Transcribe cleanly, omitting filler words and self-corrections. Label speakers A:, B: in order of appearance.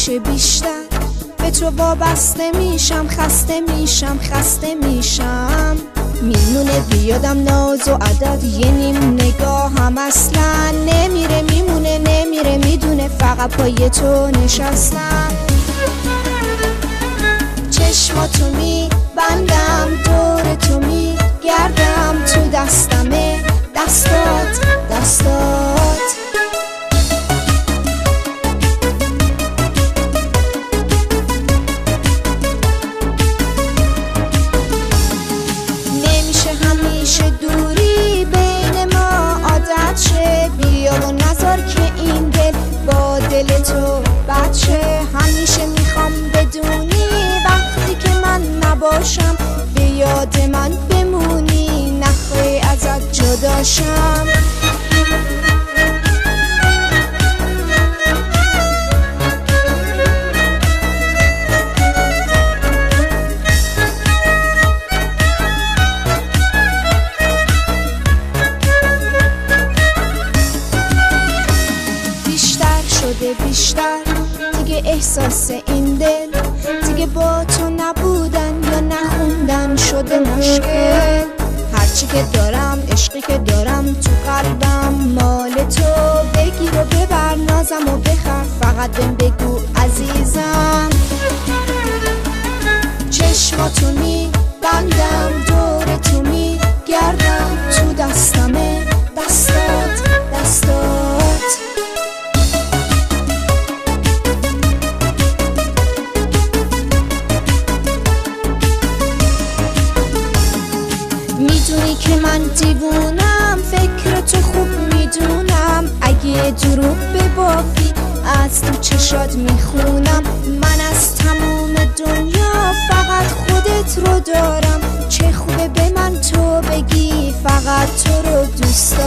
A: همیشه بیشتر به تو وابسته میشم، خسته میشم. میمونه بیادم ناز و عدد، یه نیم نگاه هم اصلا نمیره، میمونه نمیره، میدونه فقط پای تو نشستم. چشماتو میبندم، دور تو میگردم، تو دستمه دستات نمیشه همیشه دوری بین ما عادت شه، بیا و نذار که این دل با دل تو بد شه. همیشه میخوام بدونی وقتی که من نباشم به یاد من بمونی، نخواهی ازت جداشم. بیشتر دیگه احساس این دل، دیگه با تو نبودن یا نخوندن شده مشکل. هرچی که دارم، عشقی که دارم تو قلبم مال تو، بگیر و ببر نازم و بخر، فقط بهم بگو عزیزم. چشماتو میبندم، دور تو میگردم، تو دستمه دستات میدونی که من دیوونم، فکر تو خوب میدونم، اگه دروغ ببافی از تو چشات میخونم. من از تموم دنیا فقط خودت رو دارم، چه خوبه به من تو بگی فقط تو رو دوست